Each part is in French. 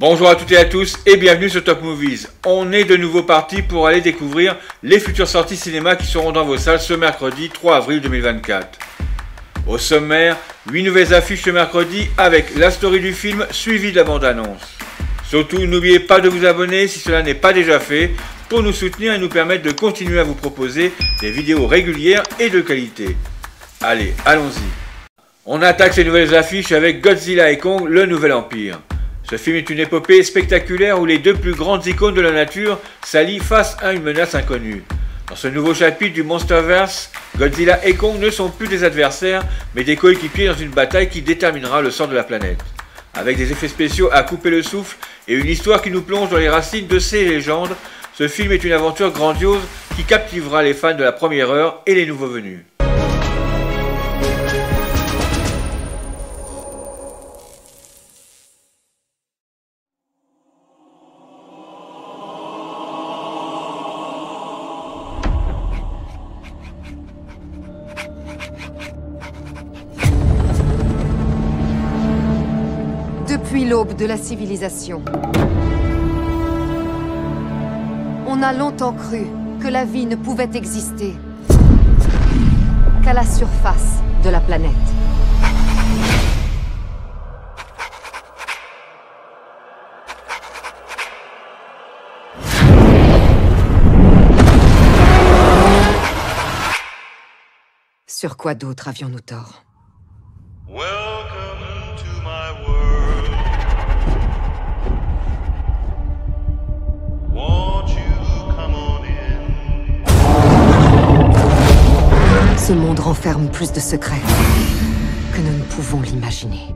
Bonjour à toutes et à tous et bienvenue sur Top Movies. On est de nouveau parti pour aller découvrir les futures sorties cinéma qui seront dans vos salles ce mercredi 3 avril 2024. Au sommaire, 8 nouvelles affiches ce mercredi avec la story du film suivie de la bande-annonce. Surtout, n'oubliez pas de vous abonner si cela n'est pas déjà fait pour nous soutenir et nous permettre de continuer à vous proposer des vidéos régulières et de qualité. Allez, allons-y. On attaque ces nouvelles affiches avec Godzilla et Kong, le nouvel empire. Ce film est une épopée spectaculaire où les deux plus grandes icônes de la nature s'allient face à une menace inconnue. Dans ce nouveau chapitre du Monsterverse, Godzilla et Kong ne sont plus des adversaires, mais des coéquipiers dans une bataille qui déterminera le sort de la planète. Avec des effets spéciaux à couper le souffle et une histoire qui nous plonge dans les racines de ces légendes, ce film est une aventure grandiose qui captivera les fans de la première heure et les nouveaux venus. Depuis l'aube de la civilisation, on a longtemps cru que la vie ne pouvait exister qu'à la surface de la planète. Sur quoi d'autre avions-nous tort? Ce monde renferme plus de secrets que nous ne pouvons l'imaginer.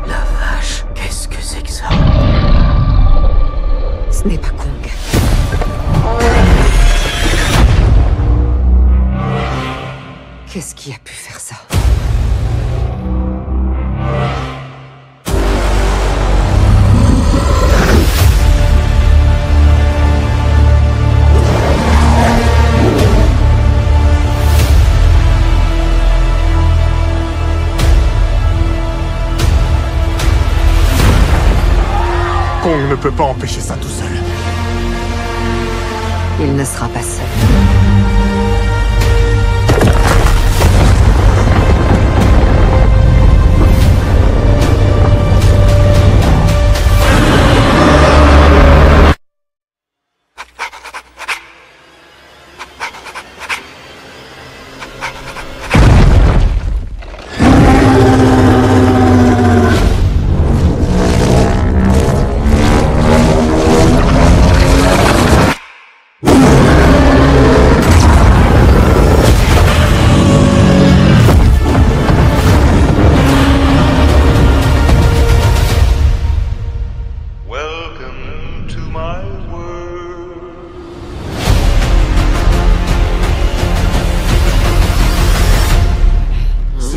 La vache, qu'est-ce que c'est que ça? Ce n'est pas Kong. Qu'est-ce qui a pu faire ça? Kong ne peut pas empêcher ça tout seul. Il ne sera pas seul.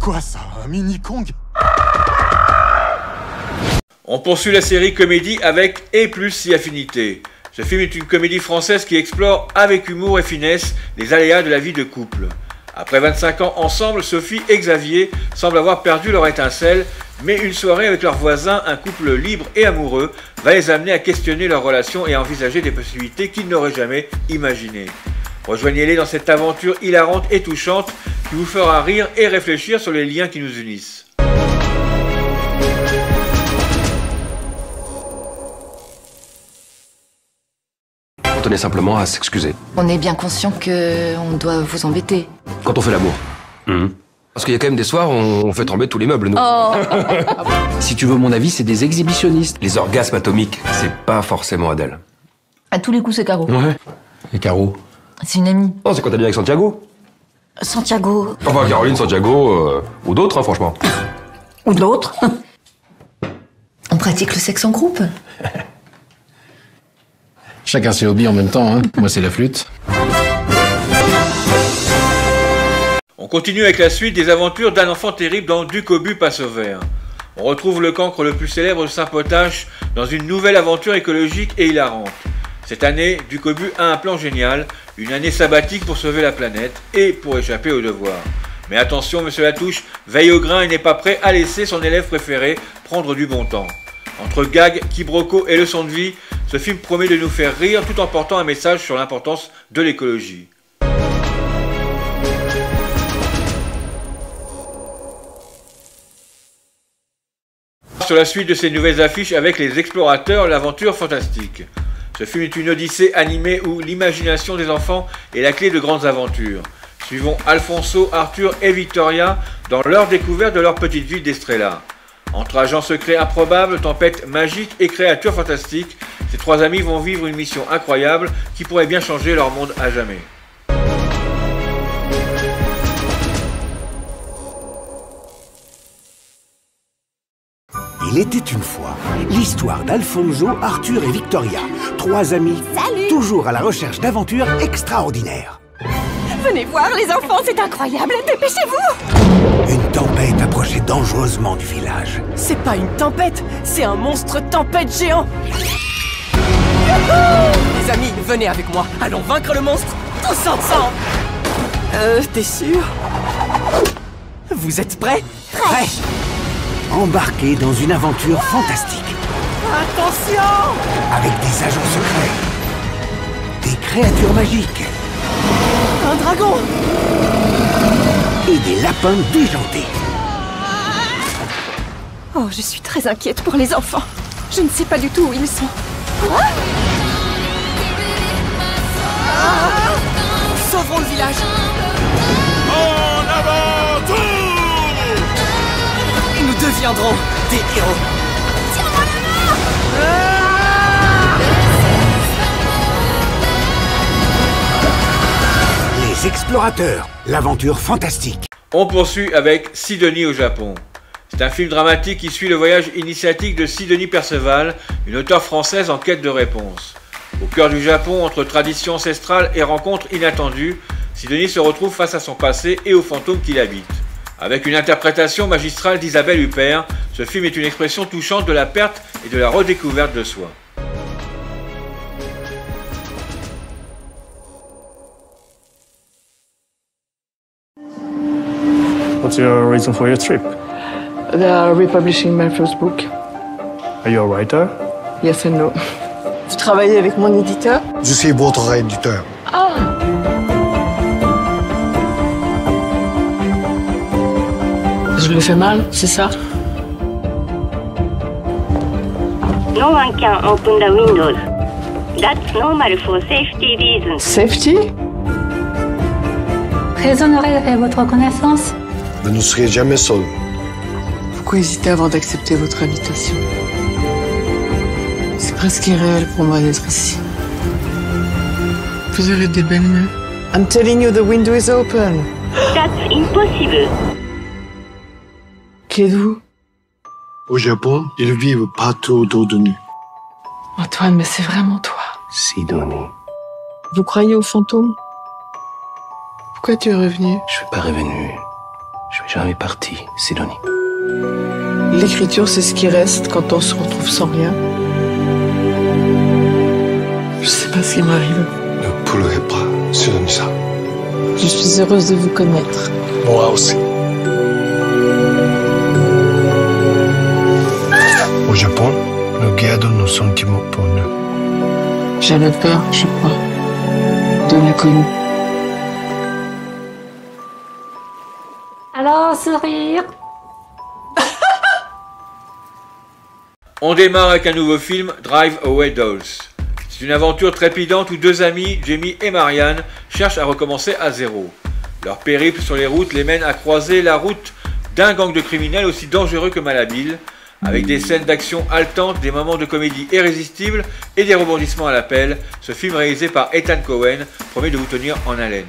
Quoi ça, un mini Kong? On poursuit la série comédie avec Et plus si affinité. Ce film est une comédie française qui explore avec humour et finesse les aléas de la vie de couple. Après 25 ans ensemble, Sophie et Xavier semblent avoir perdu leur étincelle, mais une soirée avec leurs voisins, un couple libre et amoureux, va les amener à questionner leur relation et à envisager des possibilités qu'ils n'auraient jamais imaginées. Rejoignez-les dans cette aventure hilarante et touchante qui vous fera rire et réfléchir sur les liens qui nous unissent. On tenait simplement à s'excuser. On est bien conscient que on doit vous embêter. Quand on fait l'amour. Parce qu'il y a quand même des soirs où on fait trembler tous les meubles, nous. Oh. Si tu veux mon avis, c'est des exhibitionnistes. Les orgasmes atomiques, c'est pas forcément Adèle. À tous les coups, c'est Caro. Ouais. Et Caro? C'est une amie. Non, c'est quand t'es bien avec Santiago. Santiago. Enfin, Caroline, Santiago, ou d'autres, hein, franchement. Ou de l'autre. On pratique le sexe en groupe. Chacun ses hobbies en même temps, hein. Moi, c'est la flûte. On continue avec la suite des aventures d'un enfant terrible dans Duc Obus passe au vert. On retrouve le cancre le plus célèbre de Saint-Potache dans une nouvelle aventure écologique et hilarante. Cette année, Ducobu a un plan génial, une année sabbatique pour sauver la planète et pour échapper aux devoirs. Mais attention, monsieur Latouche, veille au grain et n'est pas prêt à laisser son élève préféré prendre du bon temps. Entre gags, quiproquos et leçons de vie, ce film promet de nous faire rire tout en portant un message sur l'importance de l'écologie. Sur la suite de ces nouvelles affiches avec Les Explorateurs, l'aventure fantastique. Ce film est une odyssée animée où l'imagination des enfants est la clé de grandes aventures. Suivons Alfonso, Arthur et Victoria dans leur découverte de leur petite ville d'Estrella. Entre agents secrets improbables, tempêtes magiques et créatures fantastiques, ces trois amis vont vivre une mission incroyable qui pourrait bien changer leur monde à jamais. Il était une fois l'histoire d'Alfonso, Arthur et Victoria, trois amis toujours à la recherche d'aventures extraordinaires. Venez voir les enfants, c'est incroyable, dépêchez-vous! Une tempête approchait dangereusement du village. C'est pas une tempête, c'est un monstre tempête géant! Les amis, venez avec moi, allons vaincre le monstre, tous ensemble! T'es sûr? Vous êtes prêts? Prêts! Embarqués dans une aventure fantastique. Attention! Avec des agents secrets, des créatures magiques, un dragon! Et des lapins déjantés. Oh, je suis très inquiète pour les enfants. Je ne sais pas du tout où ils sont. Quoi? Sauvons le village! En avant tout! Nous deviendrons des héros. Tiens-moi la main! Les Explorateurs, l'aventure fantastique. On poursuit avec Sidonie au Japon. C'est un film dramatique qui suit le voyage initiatique de Sidonie Perceval, une auteure française en quête de réponses. Au cœur du Japon, entre traditions ancestrales et rencontres inattendues, Sidonie se retrouve face à son passé et aux fantômes qui l'habitent. Avec une interprétation magistrale d'Isabelle Huppert, ce film est une expression touchante de la perte et de la redécouverte de soi. What's your reason for your trip? They are republishing my first book. Are you a writer? Yes and no. Vous travaillez avec mon éditeur? Je suis votre éditeur. Ah! Je le fais mal, c'est ça? No one can open the windows. That's normal for safety reasons. Safety? Très honoré de votre connaissance. Vous ne serez jamais seul. Pourquoi hésiter avant d'accepter votre invitation? C'est presque irréel pour moi d'être ici. Vous aurez des belles mains. I'm telling you, the window is open. That's impossible. Qui êtes-vous? Au Japon, ils vivent partout autour de nous. Antoine, mais c'est vraiment toi. Sidonie. Vous croyez aux fantômes? Pourquoi tu es revenu? Je suis pas revenu. Je suis jamais parti, Sidonie. L'écriture, c'est ce qui reste quand on se retrouve sans rien. Je sais pas ce qui m'arrive. Ne pleurez pas, Sidonie-san. Je suis heureuse de vous connaître. Moi aussi. Au Japon, nous gardons nos sentiments pour nous. J'avais peur, je crois, de l'inconnu. Alors, sourire. On démarre avec un nouveau film, Drive Away Dolls. C'est une aventure trépidante où deux amis, Jamie et Marianne, cherchent à recommencer à zéro. Leur périple sur les routes les mène à croiser la route d'un gang de criminels aussi dangereux que malhabile, avec des scènes d'action haletantes, des moments de comédie irrésistibles et des rebondissements à l'appel. Ce film réalisé par Ethan Cohen promet de vous tenir en haleine.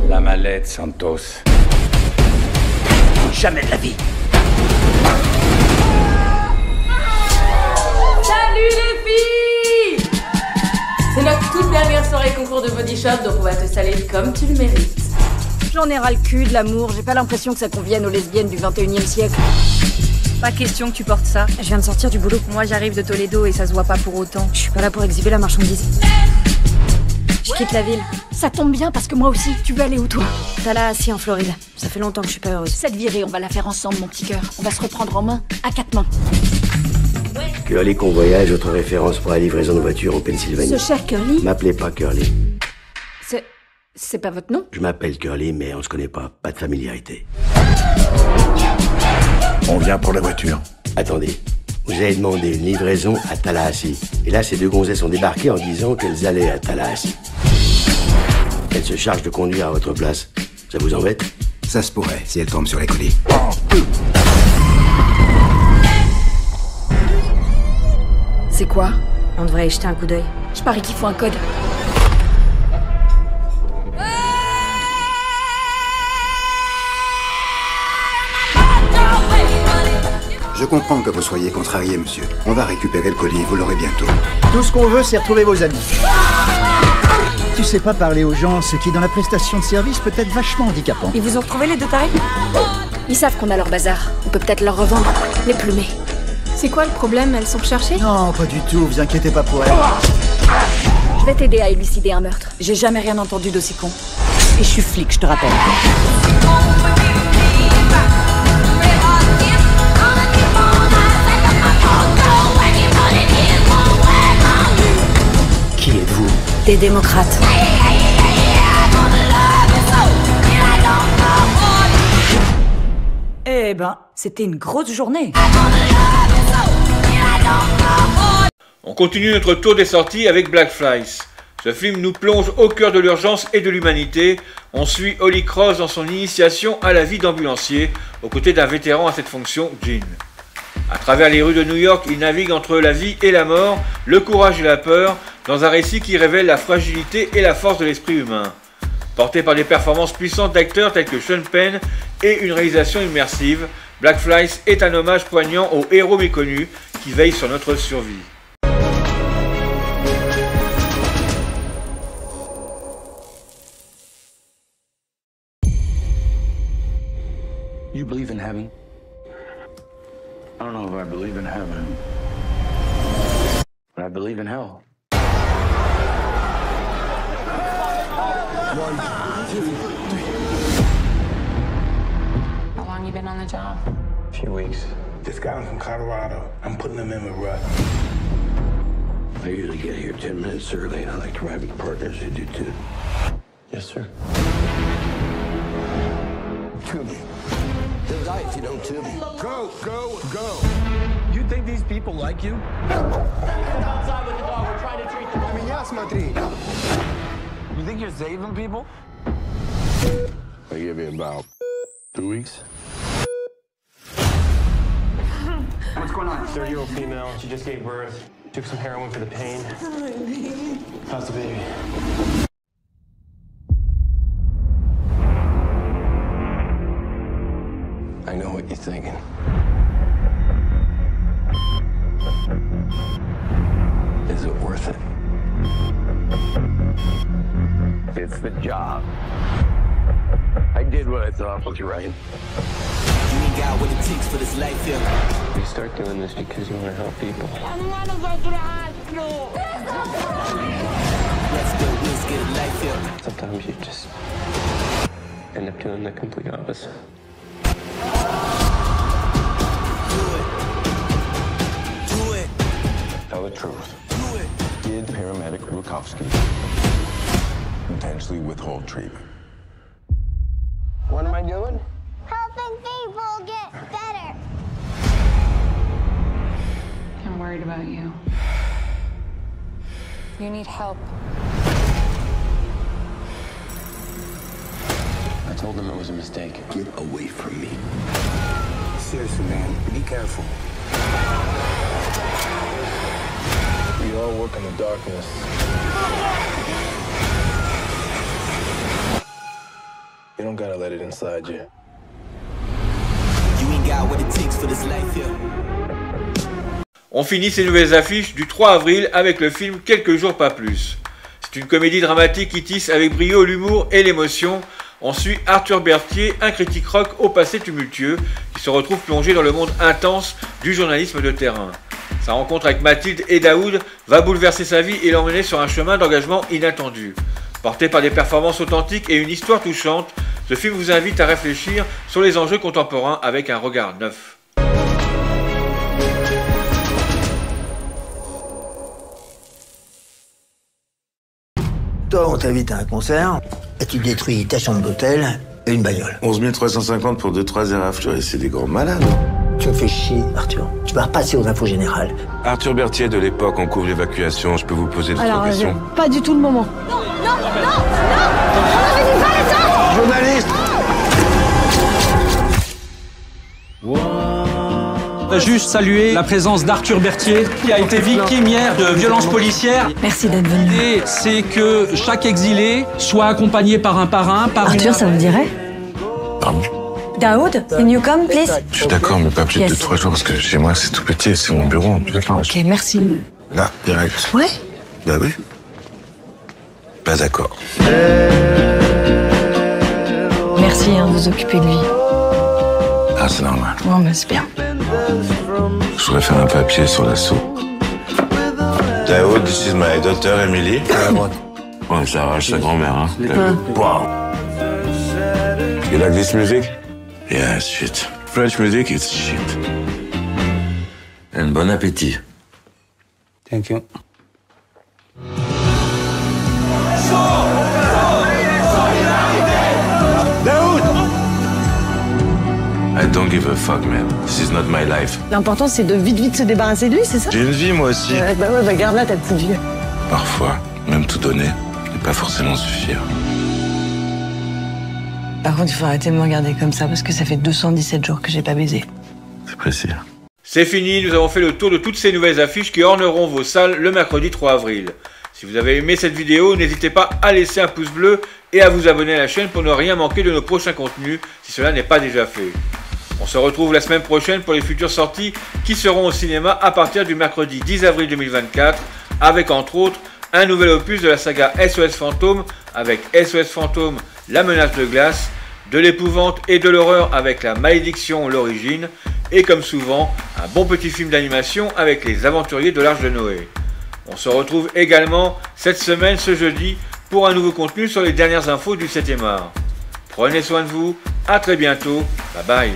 La mallette, Santos. Jamais de la vie. tour de body shop, donc on va te saler comme tu le mérites. J'en ai ras le cul de l'amour, j'ai pas l'impression que ça convienne aux lesbiennes du 21e siècle. Pas question que tu portes ça. Je viens de sortir du boulot. Moi j'arrive de Toledo et ça se voit pas pour autant. Je suis pas là pour exhiber la marchandise. Je quitte la ville. Ça tombe bien parce que moi aussi. Tu veux aller où toi? Tallahassee en Floride. Ça fait longtemps que je suis pas heureuse. Cette virée, on va la faire ensemble mon petit cœur. On va se reprendre en main, à 4 mains. Curly Convoyage, votre référence pour la livraison de voitures en Pennsylvanie. Ce cher Curly? M'appelez pas Curly. C'est pas votre nom? Je m'appelle Curly, mais on se connaît pas. Pas de familiarité. On vient pour la voiture. Attendez. Vous avez demandé une livraison à Tallahassee. Et là, ces deux gonzesses ont débarqué en disant qu'elles allaient à Tallahassee. Elles se chargent de conduire à votre place. Ça vous embête? Ça se pourrait, si elles tombent sur les colis. C'est quoi? On devrait y jeter un coup d'œil. Je parie qu'il faut un code. Je comprends que vous soyez contrarié, monsieur. On va récupérer le colis, vous l'aurez bientôt. Tout ce qu'on veut, c'est retrouver vos amis. Tu sais pas parler aux gens, ce qui, dans la prestation de service, peut être vachement handicapant. Ils vous ont retrouvé les deux tarés? Ils savent qu'on a leur bazar. On peut peut-être leur revendre. Les plumés. C'est quoi le problème? Elles sont recherchées? Non, pas du tout, vous inquiétez pas pour elles. Je vais t'aider à élucider un meurtre. J'ai jamais rien entendu d'aussi con. Et je suis flic, je te rappelle. Qui êtes-vous? Des démocrates. Eh ben, c'était une grosse journée. On continue notre tour des sorties avec Black Flies. Ce film nous plonge au cœur de l'urgence et de l'humanité. On suit Holly Cross dans son initiation à la vie d'ambulancier, aux côtés d'un vétéran à cette fonction, Gene. À travers les rues de New York, il navigue entre la vie et la mort, le courage et la peur, dans un récit qui révèle la fragilité et la force de l'esprit humain. Porté par des performances puissantes d'acteurs tels que Sean Penn et une réalisation immersive, Black Flies est un hommage poignant aux héros méconnus qui veillent sur notre survie. You believe in heaven? I don't know if I believe in heaven, but I believe in hell. How long you been on the job? A few weeks. This guy from Colorado, I'm putting him in a rut. I usually get here 10 minutes early, and I like to ride with partners who do too. Yes, sir. Tube me. They'll die if you don't tube me. Go, go, go. You think these people like you? Outside with the dog, we're trying to treat them. Меня смотри. You think you're saving people? They give me about 2 weeks. What's going on? 30-year-old female. She just gave birth. Took some heroin for the pain. How's the baby? I know what you're thinking. Is it worth it? It's the job. I did what I thought was right. You ain't got what it takes for this life here. You start doing this because you want to help people. I don't want to go to the hospital. Let's go, let's get a life here. Sometimes you just end up doing the complete opposite. Tell the truth. Did paramedic Rukowski intentionally withhold treatment? What am I doing? Helping people get better. I'm worried about you. You need help. I told them it was a mistake. Get away from me. Seriously, man, be careful. We all work in the darkness. You don't gotta let it inside you. You ain't got what it takes for this life here. On finit ces nouvelles affiches du 3 avril avec le film Quelques jours pas plus. C'est une comédie dramatique qui tisse avec brio l'humour et l'émotion. On suit Arthur Berthier, un critique rock au passé tumultueux, qui se retrouve plongé dans le monde intense du journalisme de terrain. Sa rencontre avec Mathilde et Daoud va bouleverser sa vie et l'emmener sur un chemin d'engagement inattendu. Porté par des performances authentiques et une histoire touchante, ce film vous invite à réfléchir sur les enjeux contemporains avec un regard neuf. Toi, on t'invite à un concert, et tu détruis ta chambre d'hôtel et une bagnole. 11 350 pour 2-3 éraflures, c'est des gros malades. Tu me fais chier, Arthur. Tu vas repasser aux infos générales. Arthur Berthier de l'époque, on couvre l'évacuation. Je peux vous poser d'autres questions? Pas du tout le moment. Non, non, non, non. On avait dit pas les ça. Journaliste. Juste saluer la présence d'Arthur Berthier, qui a été victime hier de violences policières. Merci d'être venu. Et c'est que chaque exilé soit accompagné par un parrain, par Arthur, ça vous dirait? Pardon? Daoud, can you come, please? Je suis d'accord, mais pas plus de 3 jours, parce que chez moi, c'est tout petit, c'est mon bureau. Ok, merci. Là, direct. Ouais? Bah oui. Pas d'accord. Merci de vous occuper de lui. Ah, c'est normal. Ouais, mais c'est bien. Je voudrais faire un papier sur l'assaut. Daoud, this is my daughter, Emily. Ouais, ça arrache sa grand-mère, hein. Wow. You like this music? Yeah, shit. French music, it's shit. And bon appétit. Thank you. I don't give a fuck, man. This is not my life. L'important, c'est de vite se débarrasser de lui, c'est ça? J'ai une vie, moi aussi. Bah garde-la, ta petite vie. Parfois, même tout donner, n'est pas forcément suffire. Par contre, il faut arrêter de me regarder comme ça, parce que ça fait 217 jours que j'ai pas baisé. C'est précis. C'est fini, nous avons fait le tour de toutes ces nouvelles affiches qui orneront vos salles le mercredi 3 avril. Si vous avez aimé cette vidéo, n'hésitez pas à laisser un pouce bleu et à vous abonner à la chaîne pour ne rien manquer de nos prochains contenus, si cela n'est pas déjà fait. On se retrouve la semaine prochaine pour les futures sorties qui seront au cinéma à partir du mercredi 10 avril 2024, avec entre autres un nouvel opus de la saga SOS Fantôme avec SOS Fantôme, la menace de glace, de l'épouvante et de l'horreur avec la malédiction, l'origine, et comme souvent, un bon petit film d'animation avec les aventuriers de l'Arche de Noé. On se retrouve également cette semaine, ce jeudi, pour un nouveau contenu sur les dernières infos du 7e art. Prenez soin de vous, à très bientôt, bye bye.